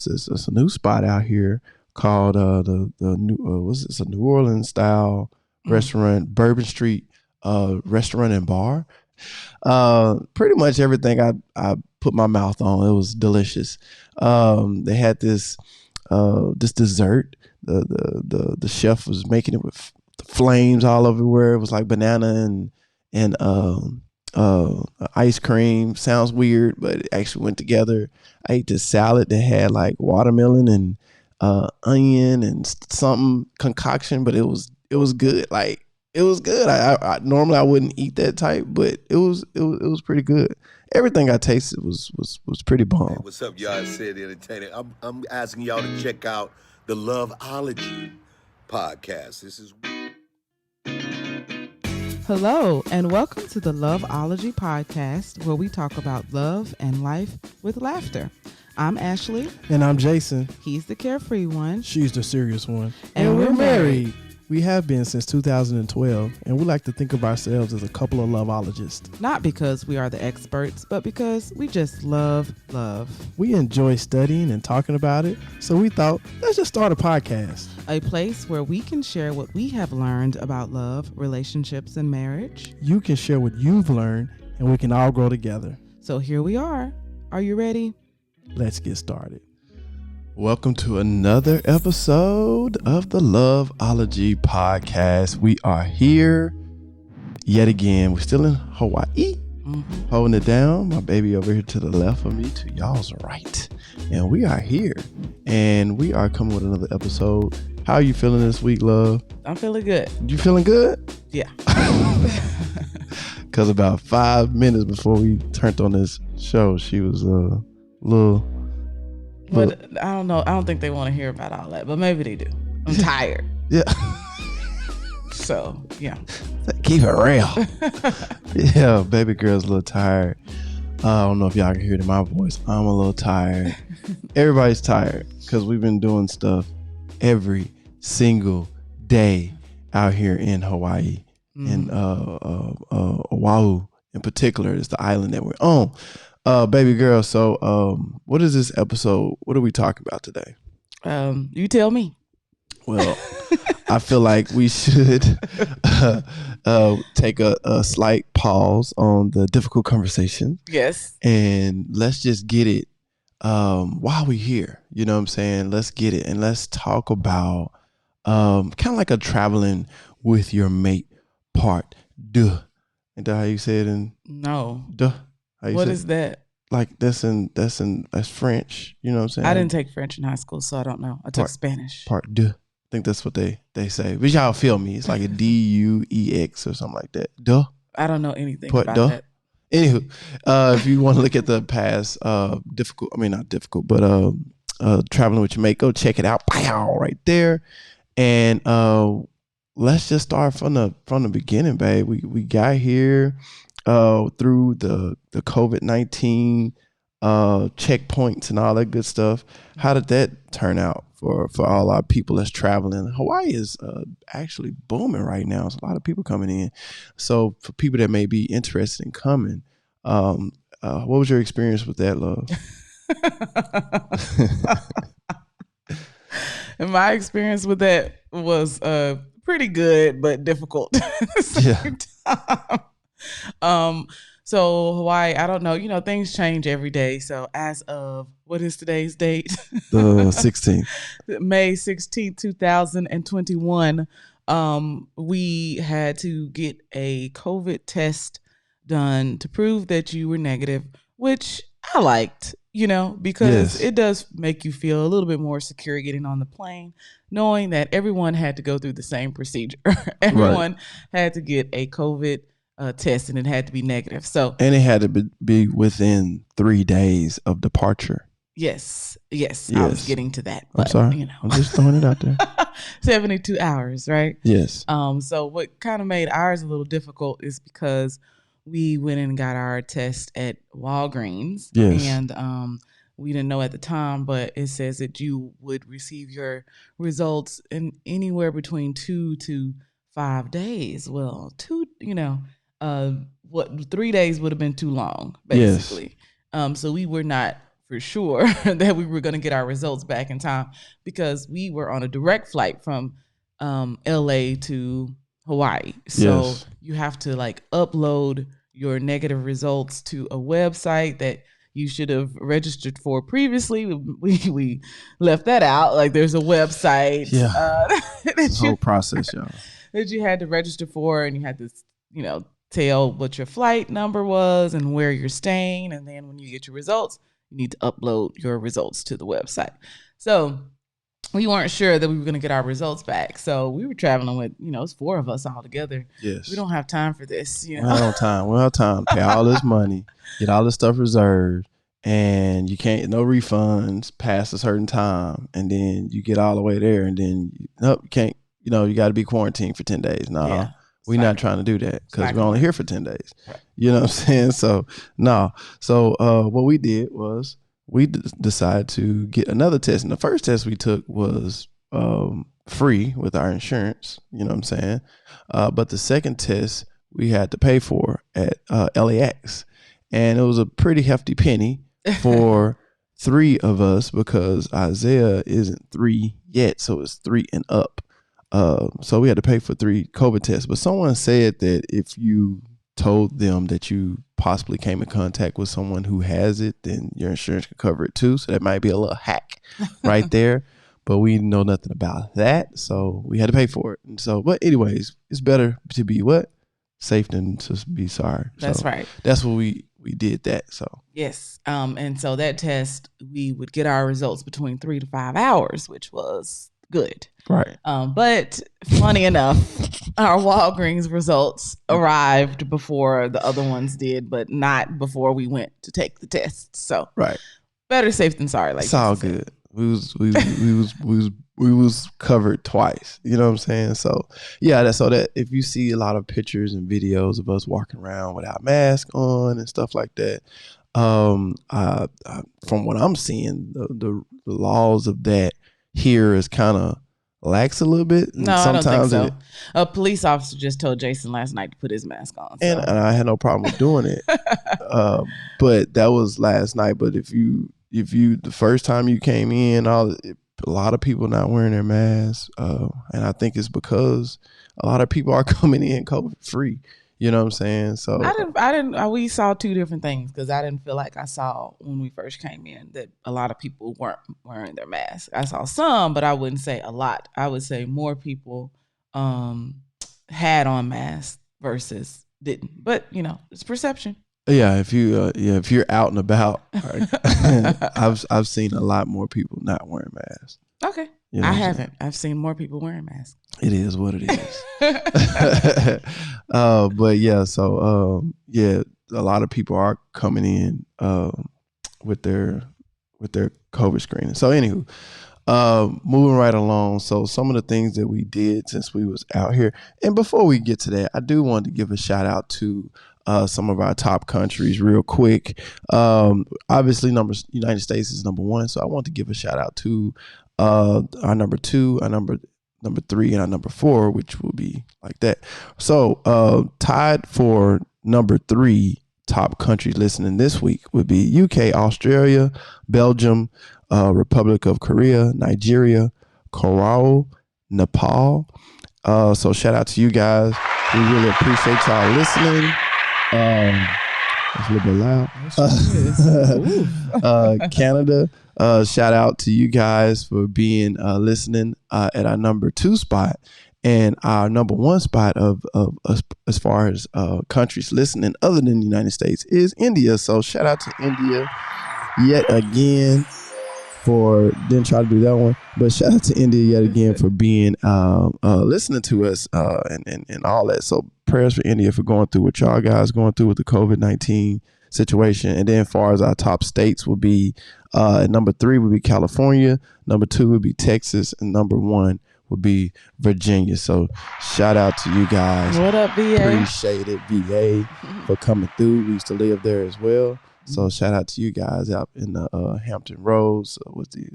it's a new spot out here called the new it's a New Orleans style restaurant, Bourbon Street restaurant and bar. Pretty much everything I put my mouth on, it was delicious. They had this dessert. The chef was making it with flames all everywhere. It was like banana and ice cream. Sounds weird, but it actually went together. I ate this salad that had like watermelon and onion and something concoction, but it was good. Like it was good. I normally I wouldn't eat that type, but it was pretty good. Everything I tasted was pretty bomb. Hey, what's up, y'all? Said Entertainer. I'm asking y'all to check out the Loveology podcast. This is. Hello, and welcome to the Loveology podcast, where we talk about love and life with laughter. I'm Ashley. And I'm Jason. He's the carefree one. She's the serious one. And we're married. We have been since 2012, and we like to think of ourselves as a couple of loveologists. Not because we are the experts, but because we just love love. We enjoy studying and talking about it, so we thought, let's just start a podcast. A place where we can share what we have learned about love, relationships, and marriage. You can share what you've learned, and we can all grow together. So here we are. Are you ready? Let's get started. Welcome to another episode of the Loveology podcast. We are here yet again. We're still in Hawaii, holding it down. My baby over here to the left of me, to y'all's right. And we are here, and we are coming with another episode. How are you feeling this week, love? I'm feeling good. You feeling good? Yeah. Because about 5 minutes before we turned on this show, she was a little... But I don't know. I don't think they want to hear about all that, but maybe they do. I'm tired. Yeah. So, yeah. Keep it real. Yeah, baby girl's a little tired. I don't know if y'all can hear it in my voice. I'm a little tired. Everybody's tired because we've been doing stuff every single day out here in Hawaii. In Oahu in particular is the island that we're on. Baby girl, so what is this episode? What are we talking about today? You tell me. Well, I feel like we should take a slight pause on the difficult conversation. Yes. And let's just get it while we're here. You know what I'm saying? Let's get it. And let's talk about kind of like a traveling with your mate part. Duh. Ain't that how you say it in? No. Duh. What is that? Like that's French. You know what I'm saying? I didn't take French in high school, so I don't know. I took Spanish. Part deux. I think that's what they say. But y'all feel me. It's like a DUEX or something like that. Duh. I don't know anything Part about duh. that. Anywho, if you want to look at the past not difficult, but traveling with your mate, go check it out. Pow, right there. And let's just start from the beginning, babe. We got here through the COVID-19 checkpoints and all that good stuff. How did that turn out for all our people that's traveling? Hawaii is actually booming right now. There's a lot of people coming in. So for people that may be interested in coming, what was your experience with that, love? And my experience with that was pretty good, but difficult at the same time. So Hawaii, I don't know, things change every day. So as of, what is today's date? The 16th. May 16th, 2021. We had to get a COVID test done to prove that you were negative, which I liked, because it does make you feel a little bit more secure getting on the plane, knowing that everyone had to go through the same procedure. Everyone had to get a COVID test, and it had to be negative. And it had to be within 3 days of departure. Yes. I was getting to that. But, I'm sorry. I'm just throwing it out there. 72 hours, right? Yes. So what kind of made ours a little difficult is because we went in and got our test at Walgreens. Yes. And we didn't know at the time, but it says that you would receive your results in anywhere between 2 to 5 days. Well, 3 days would have been too long, basically. Yes. So we were not for sure that we were going to get our results back in time because we were on a direct flight from LA to Hawaii. So you have to like upload your negative results to a website that you should have registered for previously. We left that out. Like there's a website the whole process, y'all. That you had to register for, and you had to, tell what your flight number was and where you're staying. And then when you get your results, you need to upload your results to the website. So we weren't sure that we were going to get our results back. So we were traveling with, it's 4 of us all together. Yes. We don't have time for this. We don't have time. We don't have time to pay all this money, get all this stuff reserved, and you can't, no refunds past a certain time. And then you get all the way there, and then, you can't, you got to be quarantined for 10 days. No. Yeah. We're not trying to do that because we're only here for 10 days. Right. You know what I'm saying? So, no. So, what we did was we decided to get another test. And the first test we took was free with our insurance. You know what I'm saying? But the second test we had to pay for at LAX. And it was a pretty hefty penny for 3 of us because Isaiah isn't 3 yet. So it's 3 and up. So we had to pay for 3 COVID tests, but someone said that if you told them that you possibly came in contact with someone who has it, then your insurance could cover it too. So that might be a little hack right there, but we know nothing about that. So we had to pay for it. And so, but anyways, it's better to be safe than to be sorry. That's right. That's what we did that. So yes. And so that test, we would get our results between 3 to 5 hours, which was good. Right. But funny enough, our Walgreens results arrived before the other ones did, but not before we went to take the test. So right. Better safe than sorry. Like it's all good. We was covered twice. You know what I'm saying? So yeah, that if you see a lot of pictures and videos of us walking around without mask on and stuff like that, from what I'm seeing, the laws of that here is kind of lax a little bit. No, sometimes I don't think so. A police officer just told Jason last night to put his mask on. So. And I had no problem with doing it. But that was last night. But if you the first time you came in, a lot of people not wearing their masks. And I think it's because a lot of people are coming in COVID free. You know what I'm saying? So we saw 2 different things because I didn't feel like I saw when we first came in that a lot of people weren't wearing their masks. I saw some, but I wouldn't say a lot. I would say more people had on masks versus didn't. But it's perception. Yeah, if you're out and about, I've seen a lot more people not wearing masks. Okay. I haven't. I've seen more people wearing masks. It is what it is. But yeah, so a lot of people are coming in with their COVID screening. So anywho, moving right along. So some of the things that we did since we was out here, and before we get to that, I do want to give a shout out to some of our top countries real quick. Obviously, United States is number 1, so I want to give a shout out to our number 2, our number 3, and our number 4, which will be like that. So tied for number 3 top countries listening this week would be UK, Australia, Belgium, Republic of Korea, Nigeria, Coral, Nepal. So shout out to you guys. We really appreciate y'all listening. That's a little bit loud. Canada, shout out to you guys for being listening at our number 2 spot, and our number 1 spot of as far as countries listening other than the United States is India. So shout out to India yet again didn't try to do that one, but shout out to India yet again for being listening to us and all that. So prayers for India for going through what y'all guys going through with the COVID-19 situation. And then as far as our top states would be number 3 would be California, number 2 would be Texas, and number 1 would be Virginia. So shout out to you guys. What up, VA? Appreciate it, VA, for coming through. We used to live there as well. So shout out to you guys out in the Hampton Roads. What's the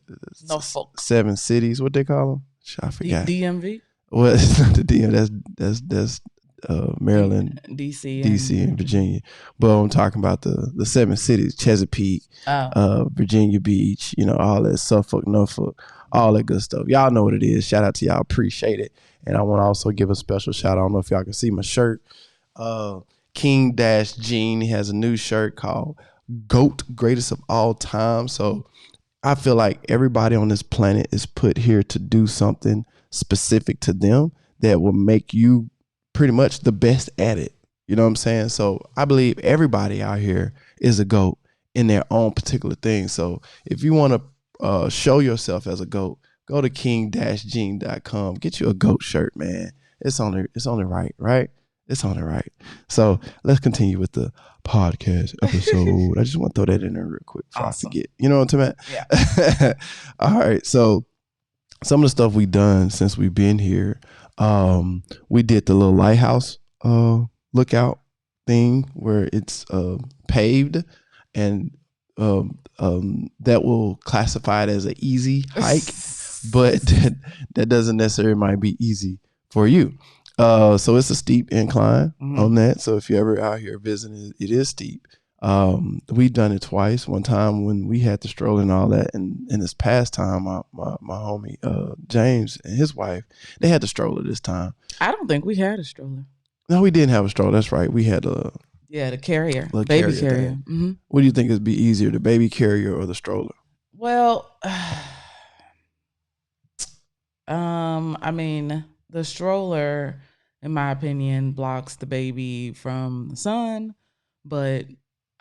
Norfolk 7 cities? What they call them? I forgot. DMV. Well, it's not the DM. Maryland, DC, and Virginia. But I'm talking about the 7 cities: Chesapeake, Virginia Beach, all that, Suffolk, Norfolk, all that good stuff. Y'all know what it is. Shout out to y'all. Appreciate it. And I want to also give a special shout out. I don't know if y'all can see my shirt. King Gene, he has a new shirt called GOAT, Greatest of All Time. So I feel like everybody on this planet is put here to do something specific to them that will make you pretty much the best at it. You know what I'm saying? So I believe everybody out here is a GOAT in their own particular thing. So if you want to show yourself as a GOAT, go to king-gene.com. Get you a GOAT shirt, man. It's only right? It's only right. So let's continue with the podcast episode. I just want to throw that in there real quick before I forget. You know what I'm talking about? Yeah. All right. So some of the stuff we've done since we've been here, we did the little lighthouse lookout thing where it's paved, and that will classify it as an easy hike, but that doesn't necessarily might be easy for you. So it's a steep incline on that. So if you're ever out here visiting, it is steep. We've done it twice. One time when we had the stroller and all that, and this past time, my homie James and his wife, they had the stroller this time. I don't think we had a stroller. No, we didn't have a stroller. That's right. We had the carrier, baby carrier. Mm-hmm. What do you think would be easier, the baby carrier or the stroller? Well, I mean, the stroller, in my opinion, blocks the baby from the sun, but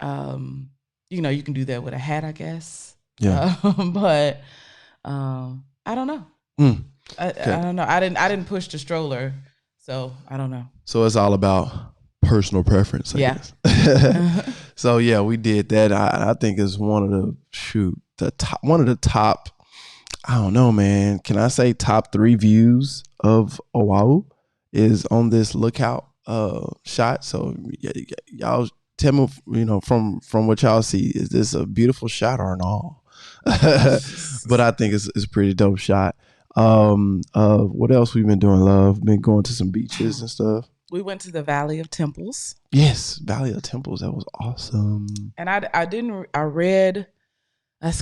you can do that with a hat, I guess. Yeah. But I don't know. Okay. I don't know. I didn't push the stroller, so I don't know. So it's all about personal preference, I guess. So yeah, we did that. I think it's one of the top. I don't know, man. Can I say top 3 views of Oahu is on this lookout shot? So y'all tell me, from what y'all see, is this a beautiful shot or not? But I think it's a pretty dope shot. What else we've been doing, Love? Been going to some beaches and stuff. We went to the Valley of Temples. Yes, Valley of Temples. That was awesome. And I read a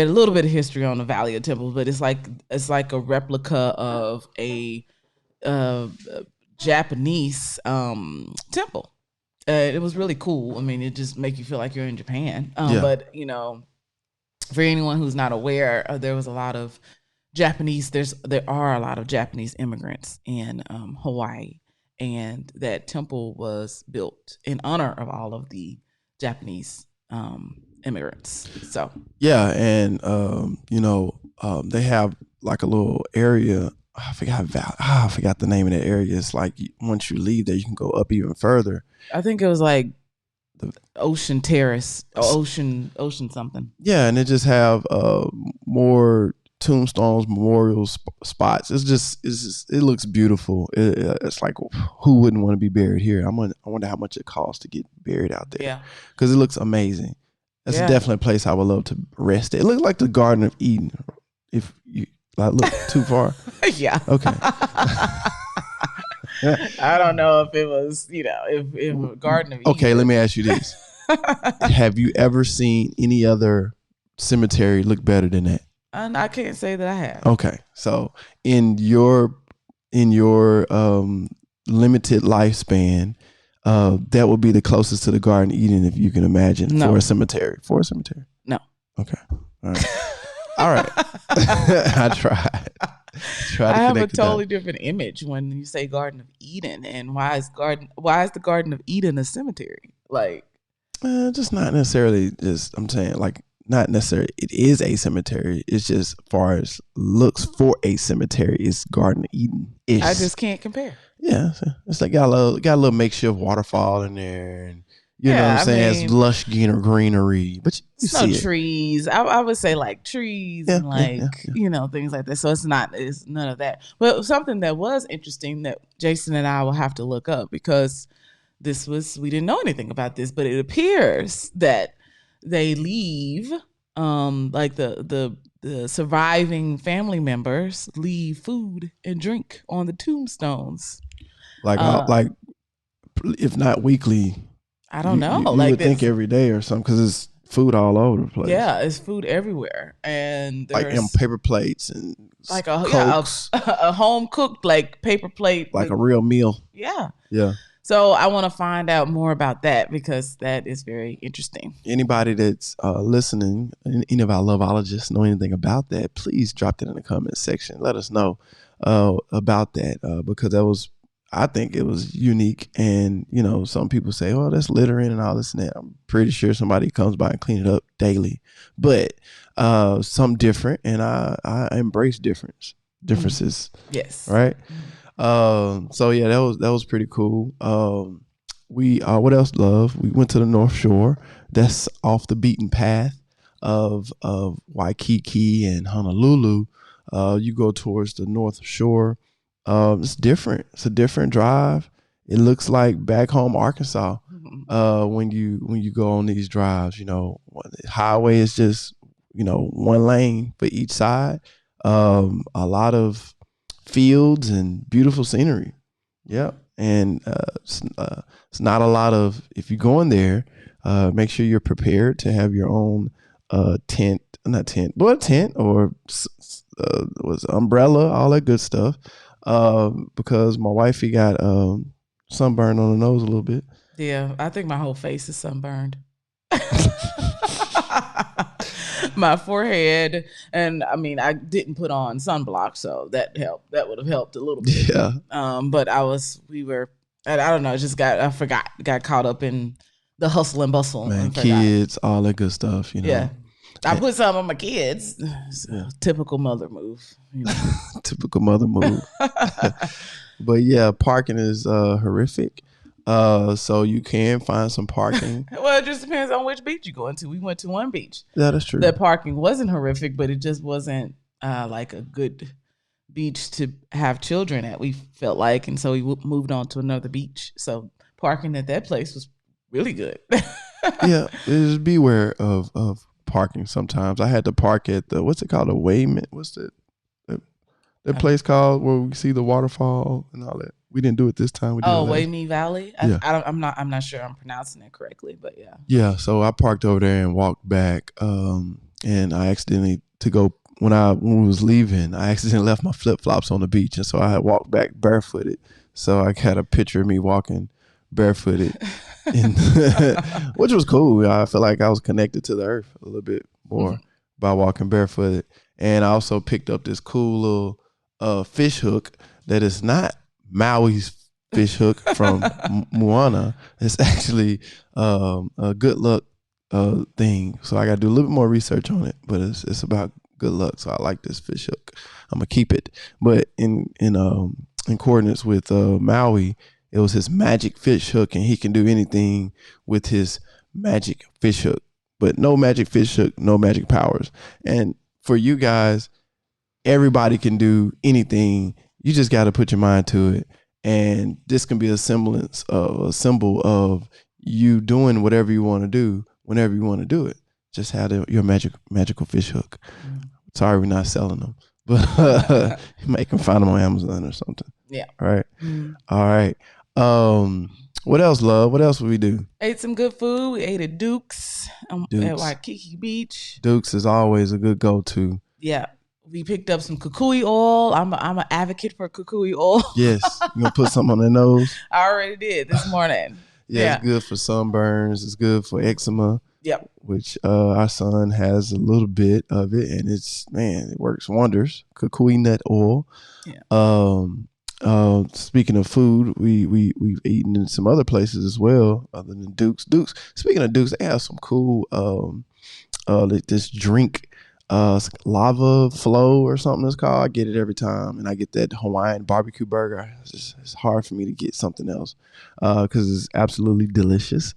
little bit of history on the Valley of Temples, but it's like a replica of a Japanese temple. It was really cool. I mean, it just make you feel like you're in Japan. But for anyone who's not aware, there was a lot of Japanese. There are a lot of Japanese immigrants in Hawaii, and that temple was built in honor of all of the Japanese immigrants. So yeah, and they have like a little area. I forgot the name of that area. It's like once you leave there, you can go up even further. I think it was like the Ocean Terrace or Ocean something. Yeah, and it just have more tombstones, memorial spots. It looks beautiful. It's like, who wouldn't want to be buried here? I wonder how much it costs to get buried out there. Yeah, because it looks amazing. That's definitely a place I would love to rest at. It looks like the Garden of Eden. If you look too far. Yeah. Okay. I don't know if it was, if Garden of Eden. Okay, let me ask you this. Have you ever seen any other cemetery look better than that? I can't say that I have. Okay. So in your limited lifespan, that would be the closest to the Garden of Eden, if you can imagine, for a cemetery. No. Okay. All right. All right. I tried. I have a totally different image when you say Garden of Eden. And why is the Garden of Eden a cemetery? Like, just not necessarily. I'm saying, like, not necessarily. It is a cemetery. It's just, as far as looks for a cemetery, it's Garden of Eden-ish. I just can't compare. Yeah, it's like got a little makeshift waterfall in there, and you know what I'm saying, has lush greenery, but you see it. Trees. I would say like trees and things like that. So it's none of that. But something that was interesting that Jason and I will have to look up, because we didn't know anything about this, but it appears that they leave like the surviving family members leave food and drink on the tombstones. like if not weekly, I don't know. You like would think every day or something because it's food all over the place. Yeah, it's food everywhere, and like there's paper plates and like Cokes, a home cooked like paper plate, like a real meal. Yeah. So I want to find out more about that because that is very interesting. Anybody that's listening, any of our Loveologists know anything about that, please drop that in the comment section. Let us know about that because I think it was unique. And, some people say, oh, that's littering and all this and that. I'm pretty sure somebody comes by and clean it up daily. But something different, and I embrace differences. Yes. Right? So yeah, that was pretty cool. We what else, love? We went to the North Shore. That's off the beaten path of Waikiki and Honolulu. You go towards the North Shore. It's different. It's a different drive. It looks like back home Arkansas. When you go on these drives, the highway is just one lane for each side. A lot of fields and beautiful scenery. Yeah. And it's not a lot of, if you're going there, make sure you're prepared to have your own tent or was umbrella, all that good stuff. Because my wifey got sunburned on the nose a little bit. Yeah, I think my whole face is sunburned. My forehead, and I mean, I didn't put on sunblock, so that helped. That would have helped a little bit. Yeah. But I don't know, I got caught up in the hustle and bustle. Man, kids, all that good stuff, Yeah. I put some on my kids. Typical mother move. Typical mother move. But yeah, parking is horrific. So you can find some parking. Well, it just depends on which beach you go into. We went to one beach. Yeah, that's true. The parking wasn't horrific, but it just wasn't like a good beach to have children at, we felt like. And so we moved on to another beach. So parking at that place was really good. Yeah, just beware of parking sometimes. I had to park at the, what's it called? The Wayman. What's that place called where we see the waterfall and all that? We didn't do it this time. Waimea Valley. Yeah. I'm not sure I'm pronouncing it correctly, but yeah. Yeah. So I parked over there and walked back. And I accidentally when we was leaving, I accidentally left my flip flops on the beach, and so I had walked back barefooted. So I had a picture of me walking barefooted, which was cool. I felt like I was connected to the earth a little bit more by walking barefooted. And I also picked up this cool little fish hook that is not Maui's fish hook from Moana. It's actually a good luck thing. So I got to do a little bit more research on it, but it's about good luck. So I like this fish hook. I'm gonna keep it. But in coordinates with Maui, it was his magic fish hook, and he can do anything with his magic fish hook. But no magic fish hook, no magic powers. And for you guys, everybody can do anything. You just got to put your mind to it. And this can be a symbol of you doing whatever you want to do whenever you want to do it. Just have your magical fish hook. Sorry, we're not selling them, but you might can find them on Amazon or something. Yeah. All right. All right. What else, love? What else would we do? Ate some good food. We ate at Duke's at Waikiki Beach. Duke's is always a good go-to. Yeah. We picked up some kukui oil. I'm an advocate for kukui oil. Yes. You gonna put something on their nose? I already did this morning. Yeah, it's good for sunburns. It's good for eczema. Yep. Which our son has a little bit of it, and it works wonders. Kukui nut oil. Yeah. Speaking of food, we've eaten in some other places as well, other than Duke's. Speaking of Duke's, they have some cool this drink, lava flow or something it's called. I get it every time, and I get that Hawaiian barbecue burger. It's hard for me to get something else because it's absolutely delicious.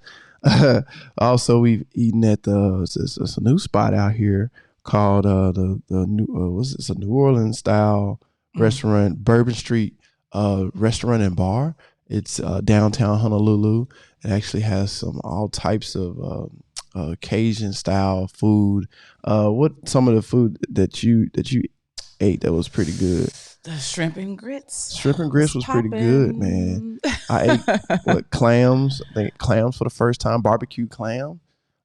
Also, we've eaten at it's a new spot out here called the new it's a New Orleans style restaurant, Bourbon Street restaurant and bar. It's downtown Honolulu. It actually has all types of Cajun style food. What some of the food that you ate that was pretty good? The shrimp and grits. Shrimp and grits was pretty good, man. I ate clams. I think clams for the first time, barbecue clam,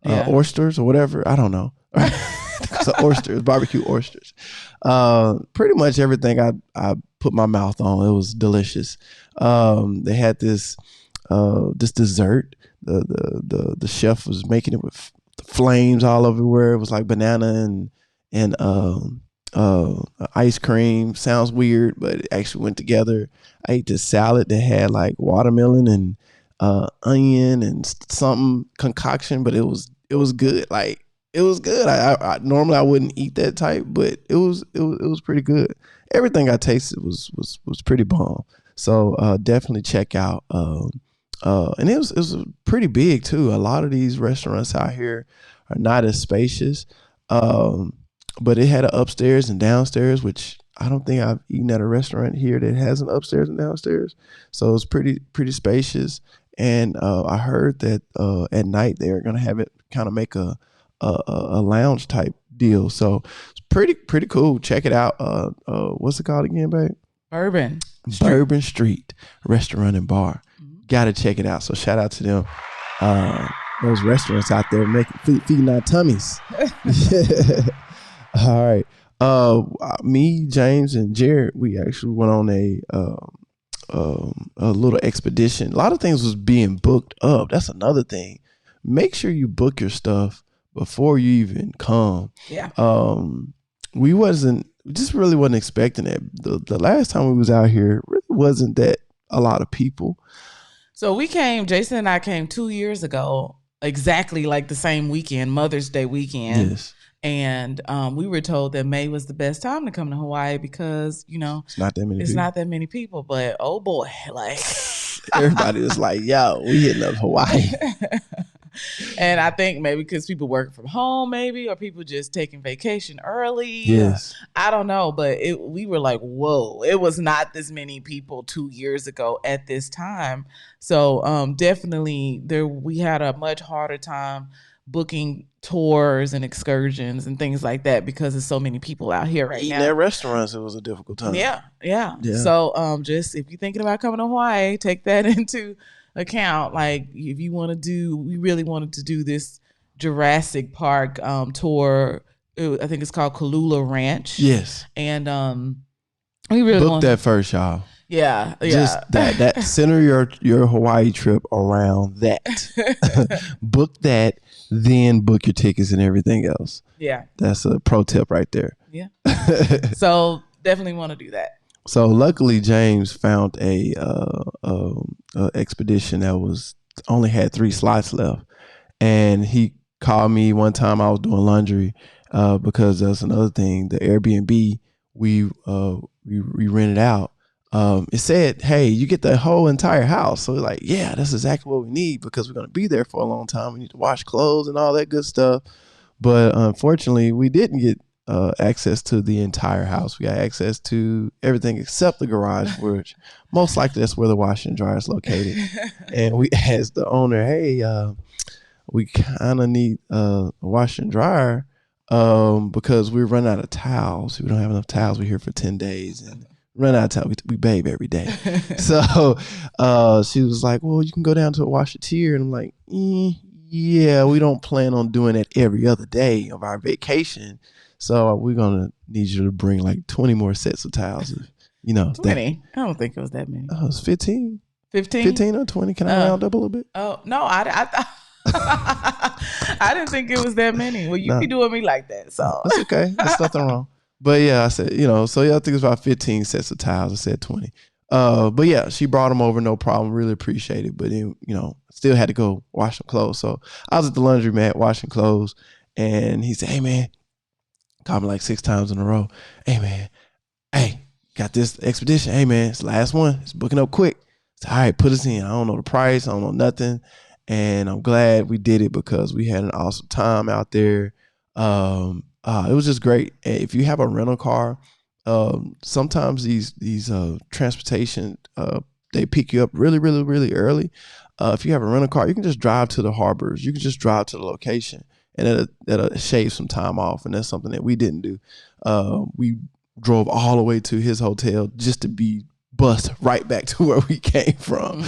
oysters or whatever. I don't know. So oysters, barbecue oysters. Pretty much everything I put my mouth on, it was delicious. They had this dessert. The chef was making it with the flames all everywhere. It was like banana and ice cream. Sounds weird, but it actually went together. I ate this salad that had like watermelon and onion and something concoction, but it was good. Like it was good. I normally I wouldn't eat that type, but it was pretty good. Everything I tasted was pretty bomb. So definitely check out. And it was pretty big too. A lot of these restaurants out here are not as spacious. But it had an upstairs and downstairs, which I don't think I've eaten at a restaurant here that has an upstairs and downstairs. So it's pretty spacious. And I heard that at night they're gonna have it kind of make a lounge type deal. So it's pretty cool. Check it out. What's it called again, babe? Bourbon Street Restaurant and Bar. Gotta check it out. So shout out to them. Those restaurants out there feeding our tummies. All right. Me, James, and Jared, we actually went on a little expedition. A lot of things was being booked up. That's another thing. Make sure you book your stuff before you even come. Yeah. We just really wasn't expecting it. The last time we was out here really wasn't that a lot of people. So Jason and I came 2 years ago, exactly like the same weekend, Mother's Day weekend. Yes. And we were told that May was the best time to come to Hawaii because, it's not that many people. But oh boy, like everybody was like, yo, we hitting up Hawaii. And I think maybe because people working from home, maybe, or people just taking vacation early. Yes. I don't know, but we were like, whoa, it was not this many people 2 years ago at this time. So definitely we had a much harder time booking tours and excursions and things like that because there's so many people out here right now. Eating at restaurants, it was a difficult time. Yeah. So just if you're thinking about coming to Hawaii, take that into account. Like if you we really wanted to do this Jurassic Park tour. I think it's called Kalula Ranch. Yes. And we really booked that first, y'all. Yeah. Just that center your Hawaii trip around that. Book that, then book your tickets and everything else. Yeah. That's a pro tip right there. Yeah. So definitely want to do that. So luckily James found a expedition that only had 3 slots left. And he called me one time. I was doing laundry because that's another thing. The Airbnb we rented out. It said, hey, you get the whole entire house. So we're like, yeah, that's exactly what we need because we're going to be there for a long time. We need to wash clothes and all that good stuff. But unfortunately, we didn't get access to the entire house. We got access to everything except the garage, which most likely that's where the washer and dryer is located. And we asked the owner, hey, we kind of need a washer and dryer because we're running out of towels. We don't have enough towels. We're here for 10 days and run out of time. We babe every day. So she was like, well, you can go down to a washer-tier. And I'm like, yeah, we don't plan on doing it every other day of our vacation. So we're going to need you to bring like 20 more sets of towels. 20? I don't think it was that many. Oh, it's 15. 15? 15 or 20. Can I round up a little bit? Oh, no, I didn't think it was that many. Well, you be doing me like that. So that's okay. There's nothing wrong. But yeah, I said, so yeah, I think it's about 15 sets of towels. I said 20. But yeah, she brought them over, no problem. Really appreciate it. But then, still had to go wash some clothes. So I was at the laundromat washing clothes, and he said, hey man, called me like 6 times in a row. Hey man, got this expedition. Hey man, it's the last one. It's booking up quick. So, all right, put us in. I don't know the price. I don't know nothing. And I'm glad we did it because we had an awesome time out there. It was just great. If you have a rental car, sometimes these transportation, they pick you up really, really, really early. If you have a rental car, you can just drive to the harbors. You can just drive to the location, and that'll shave some time off. And that's something that we didn't do. We drove all the way to his hotel just to be bust right back to where we came from.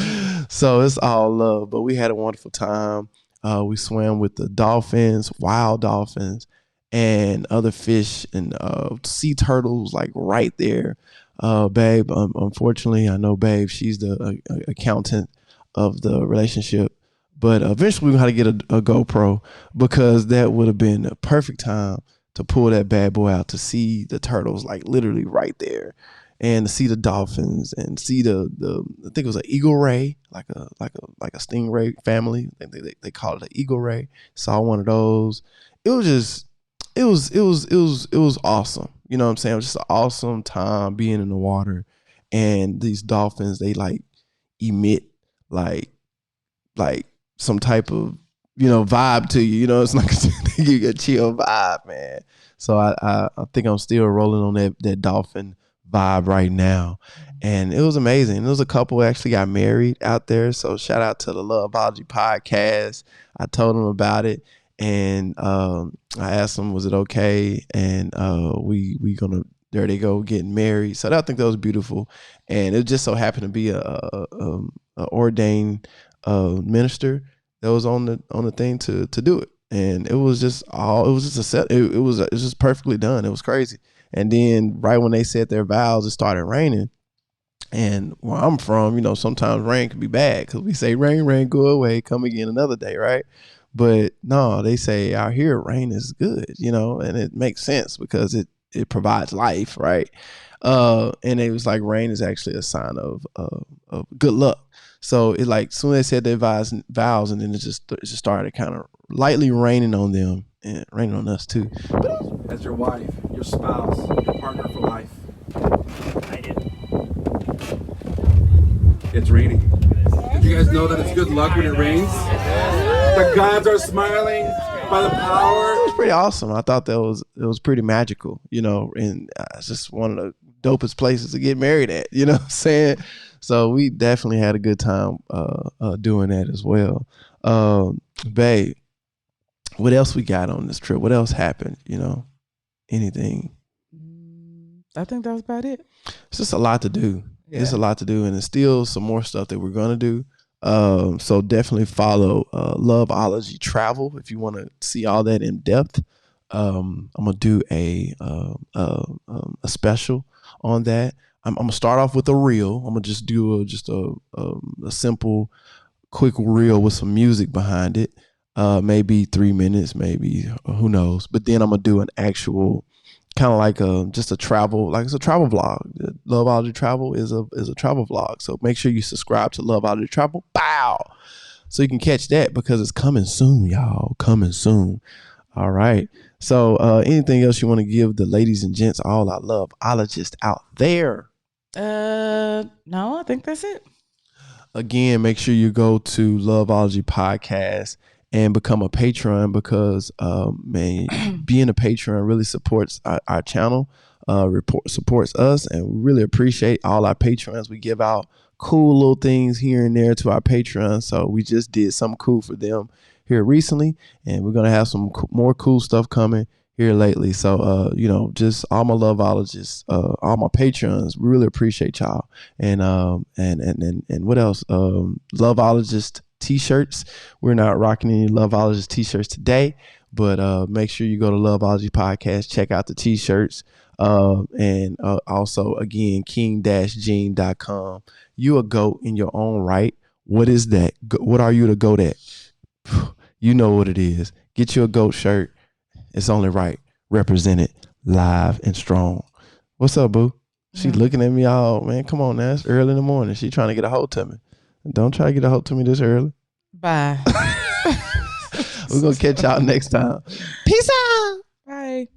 So it's all love. But we had a wonderful time. We swam with the dolphins, wild dolphins, and other fish, and sea turtles like right there. Babe, unfortunately, I know Babe, she's the accountant of the relationship. But eventually we had to get a GoPro, because that would have been a perfect time to pull that bad boy out to see the turtles like literally right there, and to see the dolphins and see the I think it was an eagle ray, like a stingray family. They call it an eagle ray. Saw one of those. It was just it was awesome. You know what I'm saying? It was just an awesome time being in the water, and these dolphins, they like emit like some type of, you know, vibe to you. You know, it's like you get a chill vibe, man. So I think I'm still rolling on that dolphin vibe right now. And it was amazing. There was a couple who actually got married out there. So shout out to the Loveology podcast. I told them about it, and I asked them, was it okay? And we gonna, there they go, getting married. So I think that was beautiful. And it just so happened to be a ordained minister that was on the thing to do it, and it was just a set. It was just perfectly done. It was crazy. And then right when they said their vows, it started raining. And where I'm from, you know, sometimes rain can be bad, because we say rain, go away, come again another day, right? But no, they say out here rain is good, you know, and it makes sense because it provides life, right? And it was like rain is actually a sign of good luck. So it like soon as they said their vows, and then it just started kind of lightly raining on them and raining on us too. As your wife, your spouse, your partner for life. I did. It's raining. Did you guys know that it's good luck when it rains? The gods are smiling by the power. It was pretty awesome. I thought it was pretty magical, you know, and it's just one of the dopest places to get married at, you know what I'm saying? So we definitely had a good time doing that as well. Babe, what else we got on this trip? What else happened? You know, anything? I think that was about it. It's just a lot to do. Yeah. It's a lot to do, and there's still some more stuff that we're gonna do. So definitely follow Loveology Travel if you want to see all that in depth. I'm gonna do a special on that. I'm gonna start off with a reel. I'm gonna just do a simple, quick reel with some music behind it. Maybe 3 minutes, maybe who knows. But then I'm gonna do an actual kind of like just a travel, like it's a travel vlog. Loveology Travel is a travel vlog. So make sure you subscribe to Loveology Travel. Bow. So you can catch that because it's coming soon, y'all. Coming soon. All right. So anything else you want to give the ladies and gents, all our Loveologists out there? No, I think that's it. Again, make sure you go to Loveology Podcast and become a patron, because man, being a patron really supports our channel, supports us, and we really appreciate all our patrons. We give out cool little things here and there to our patrons. So we just did something cool for them here recently, and we're gonna have some more cool stuff coming here lately. So you know, just all my Loveologists, all my patrons, we really appreciate y'all. And what else? Loveologist t-shirts. We're not rocking any Loveologist t-shirts today, but make sure you go to Loveology Podcast, check out the t-shirts, and also again king-gene.com. You a GOAT in your own right. What is that? What are you to GOAT at? You know what it is. Get you a GOAT shirt. It's only right. Represented live and strong. What's up, boo? She looking at me all, man, come on now. It's early in the morning. She trying to get a hold to me. Don't try to get a hold to me this early. Bye. We're going to catch y'all next time. Peace out. Bye.